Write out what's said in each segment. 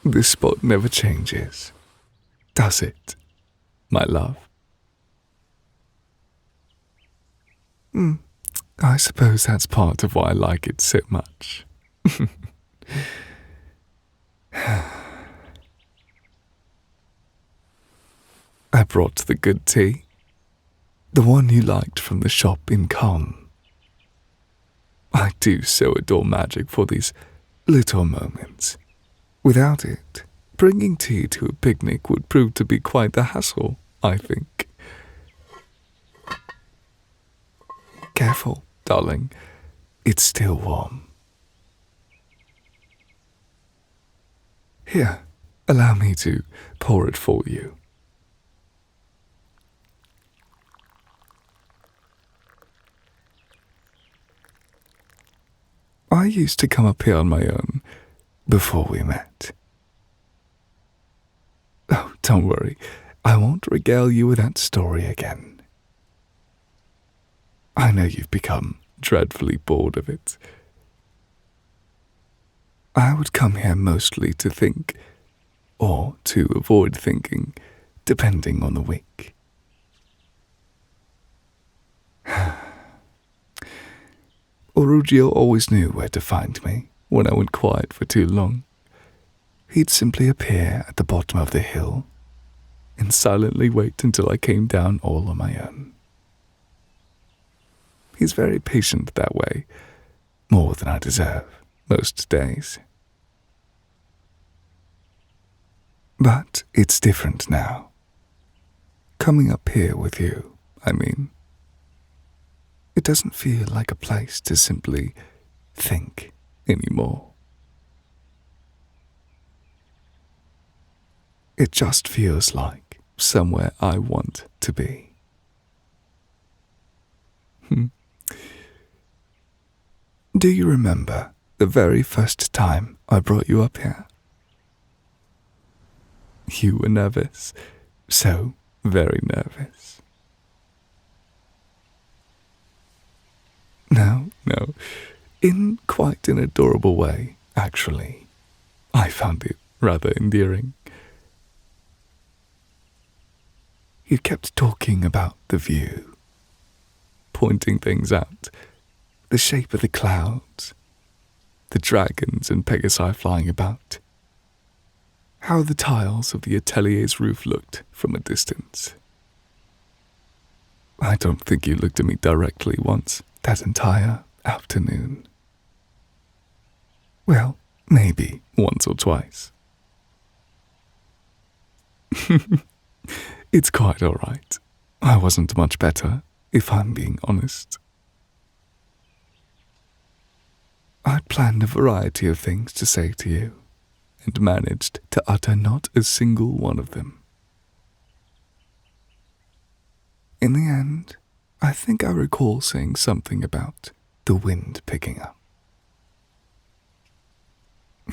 This spot never changes, does it, my love? I suppose that's part of why I like it so much. I brought the good tea, the one you liked from the shop in Cannes. I do so adore magic for these little moments. Without it, bringing tea to a picnic would prove to be quite the hassle, I think. Careful, darling. It's still warm. Here, allow me to pour it for you. I used to come up here on my own before we met. Oh, don't worry. I won't regale you with that story again. I know you've become dreadfully bored of it. I would come here mostly to think, or to avoid thinking, depending on the week. Orugio always knew where to find me when I went quiet for too long. He'd simply appear at the bottom of the hill and silently wait until I came down all on my own. He's very patient that way, more than I deserve most days. But it's different now. Coming up here with you, I mean. It doesn't feel like a place to simply think anymore. It just feels like somewhere I want to be. Do you remember the very first time I brought you up here? You were nervous, so very nervous. No, in quite an adorable way, actually. I found it rather endearing. You kept talking about the view, pointing things out, the shape of the clouds, the dragons and Pegasi flying about, how the tiles of the Atelier's roof looked from a distance. I don't think you looked at me directly once that entire afternoon. Well, maybe once or twice. It's quite all right. I wasn't much better, if I'm being honest. I'd planned a variety of things to say to you, and managed to utter not a single one of them. In the end, I think I recall saying something about the wind picking up.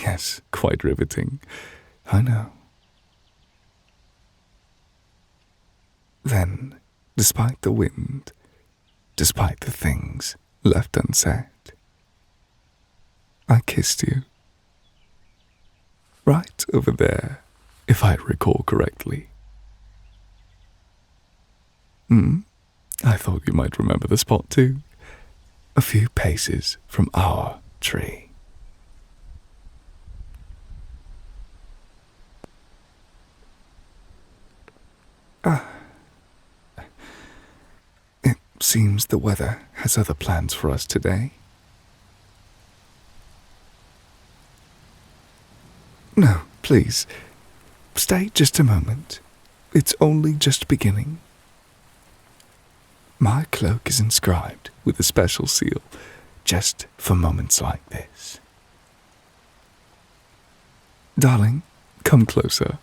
Yes, quite riveting, I know. Then, despite the wind, despite the things left unsaid, I kissed you. Right over there, if I recall correctly. I thought you might remember the spot too. A few paces from our tree. It seems the weather has other plans for us today. No, please, stay just a moment. It's only just beginning. My cloak is inscribed with a special seal just for moments like this. Darling, come closer.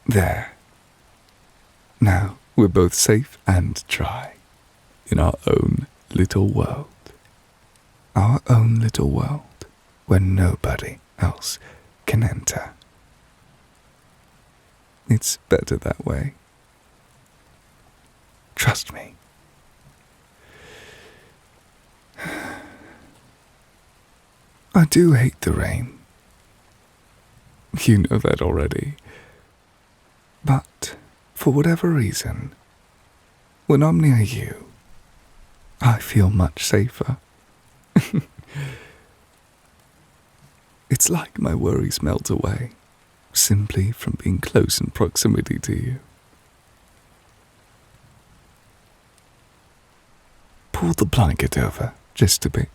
There. Now we're both safe and dry in our own little world. Our own little world where nobody else can enter. It's better that way. Trust me. I do hate the rain. You know that already. But, for whatever reason, when I'm near you, I feel much safer. It's like my worries melt away, simply from being close in proximity to you. Pull the blanket over just a bit.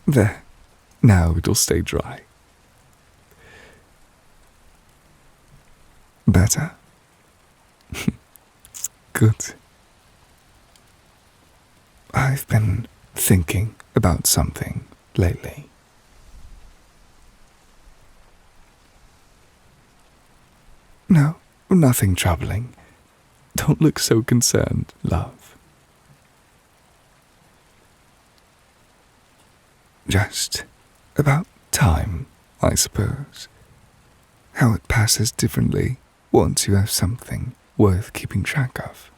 There, now it'll stay dry. Better? Good. I've been thinking about something lately. No, nothing troubling. Don't look so concerned, love. Just about time, I suppose. How it passes differently once you have something worth keeping track of.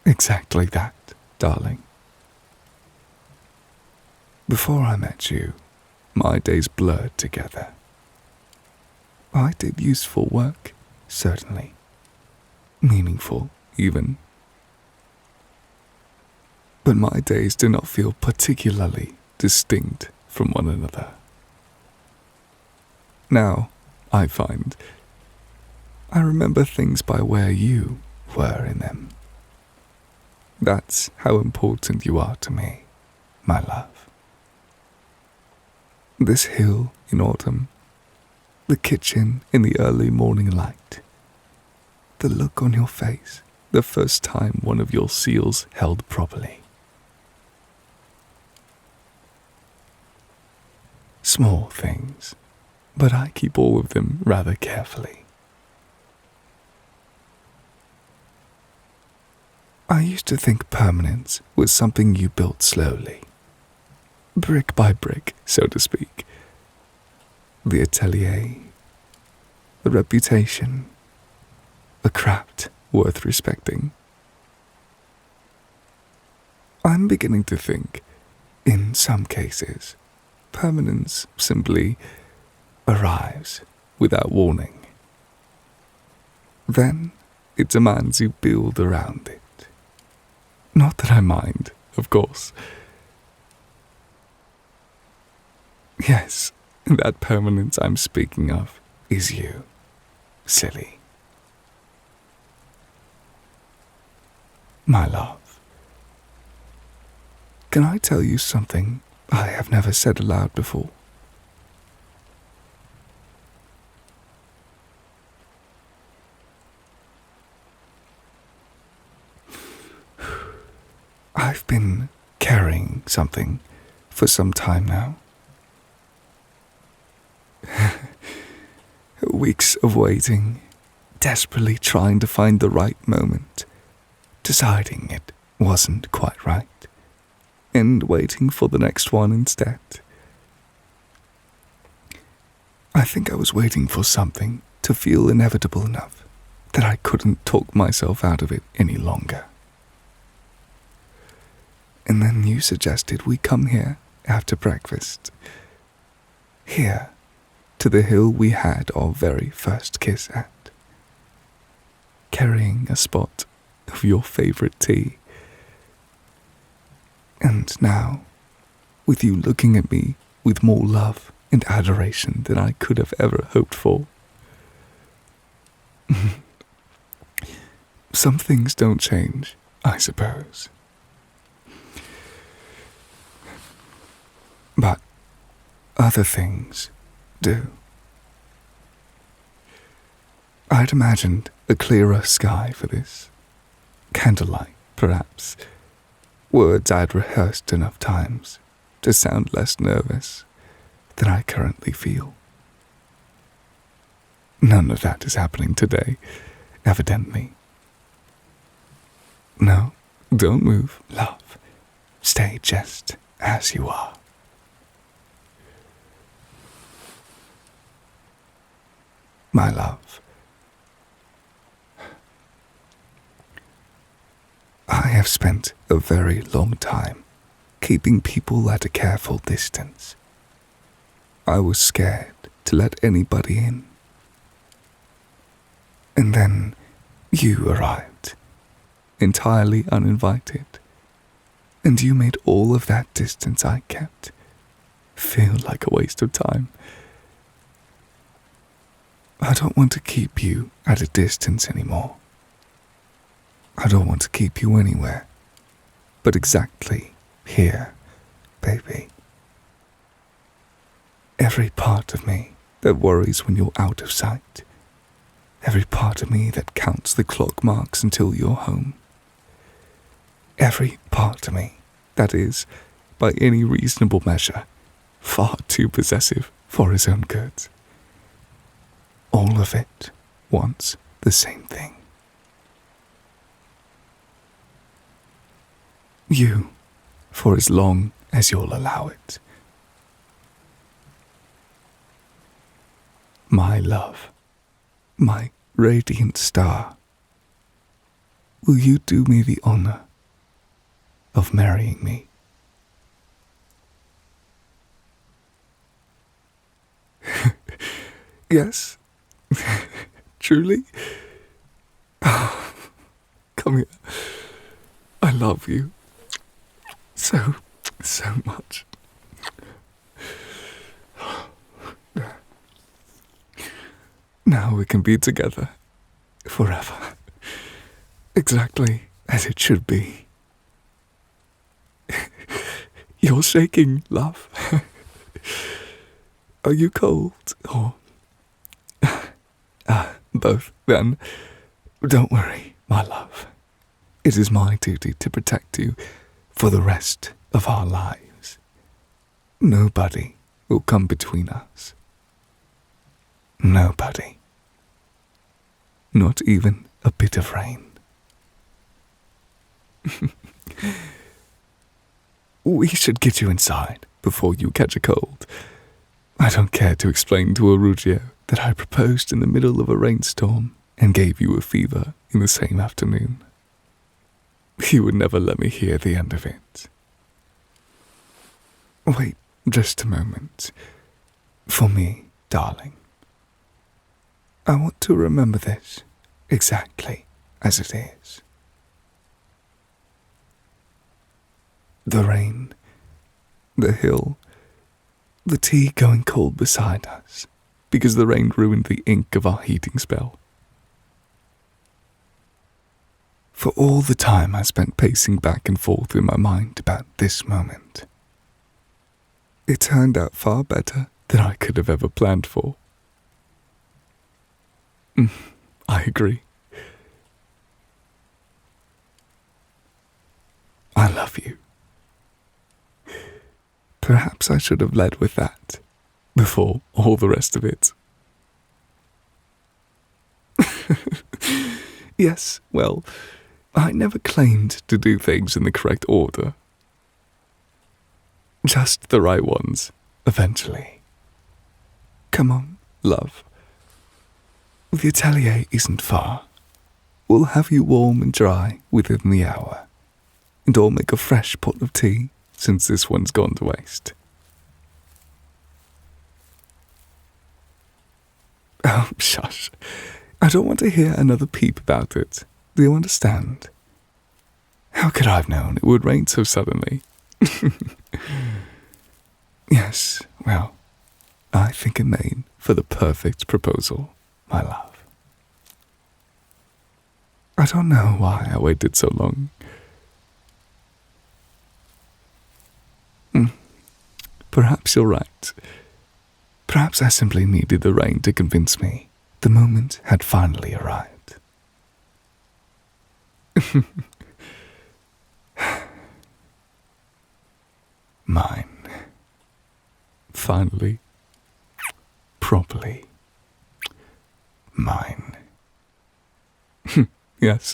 Exactly that, darling. Before I met you, my days blurred together. I did useful work, certainly. Meaningful, even. But my days do not feel particularly distinct from one another. Now, I find, I remember things by where you were in them. That's how important you are to me, my love. This hill in autumn, the kitchen in the early morning light, the look on your face the first time one of your seals held properly. Small things, but I keep all of them rather carefully. I used to think permanence was something you built slowly, brick by brick, so to speak. The Atelier, the reputation, a craft worth respecting. I'm beginning to think, in some cases, permanence simply arrives without warning. Then it demands you build around it. Not that I mind, of course. Yes, that permanence I'm speaking of is you, silly. My love, can I tell you something I have never said aloud before? I've been carrying something for some time now. Weeks of waiting, desperately trying to find the right moment, deciding it wasn't quite right, and waiting for the next one instead. I think I was waiting for something to feel inevitable enough that I couldn't talk myself out of it any longer. And then you suggested we come here after breakfast. Here, to the hill we had our very first kiss at. Carrying a spot of your favorite tea. And now, with you looking at me with more love and adoration than I could have ever hoped for. Some things don't change, I suppose. But other things do. I'd imagined a clearer sky for this. Candlelight, perhaps. Words I'd rehearsed enough times to sound less nervous than I currently feel. None of that is happening today, evidently. No, don't move, love. Stay just as you are. My love, I have spent a very long time keeping people at a careful distance. I was scared to let anybody in. And then you arrived, entirely uninvited, and you made all of that distance I kept feel like a waste of time. I don't want to keep you at a distance anymore. I don't want to keep you anywhere but exactly here, baby. Every part of me that worries when you're out of sight. Every part of me that counts the clock marks until you're home. Every part of me that is, by any reasonable measure, far too possessive for his own good. All of it wants the same thing. You, for as long as you'll allow it. My love, my radiant star, will you do me the honor of marrying me? Yes, truly? Oh, come here. I love you so much. Now we can be together forever, exactly as it should be. You're shaking, love. Are you cold or... both, then? Don't worry, my love. It is my duty to protect you for the rest of our lives. Nobody will come between us. Nobody. Not even a bit of rain. We should get you inside before you catch a cold. I don't care to explain to Arugio that I proposed in the middle of a rainstorm and gave you a fever in the same afternoon. He would never let me hear the end of it. Wait just a moment. For me, darling. I want to remember this exactly as it is. The rain, the hill, the tea going cold beside us because the rain ruined the ink of our heating spell. For all the time I spent pacing back and forth in my mind about this moment. It turned out far better than I could have ever planned for. I agree. I love you. Perhaps I should have led with that, before all the rest of it. Yes, well, I never claimed to do things in the correct order. Just the right ones, eventually. Come on, love. The Atelier isn't far. We'll have you warm and dry within the hour, and I'll make a fresh pot of tea since this one's gone to waste. Oh, shush. I don't want to hear another peep about it. Do you understand? How could I have known it would rain so suddenly? Yes, well, I think it made for the perfect proposal, my love. I don't know why I waited so long. Perhaps you're right. Perhaps I simply needed the rain to convince me the moment had finally arrived. Mine. Finally. Properly. Mine. Yes,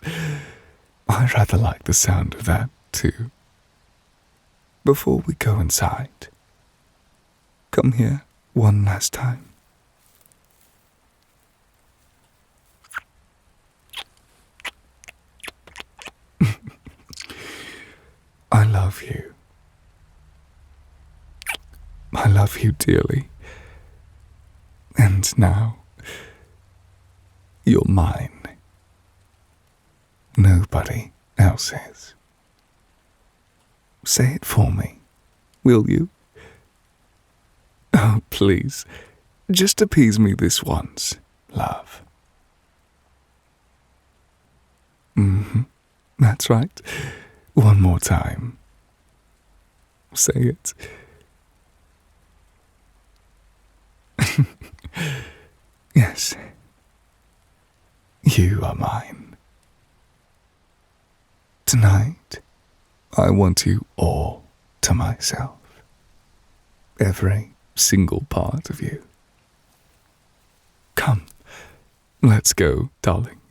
I rather like the sound of that, too. Before we go inside, come here one last time. I love you. I love you dearly. And now, you're mine. Nobody else is. Say it for me, will you? Oh, please, just appease me this once, love. That's right. One more time. Say it. Yes. You are mine. Tonight, I want you all to myself. Every single part of you. Come, let's go, darling.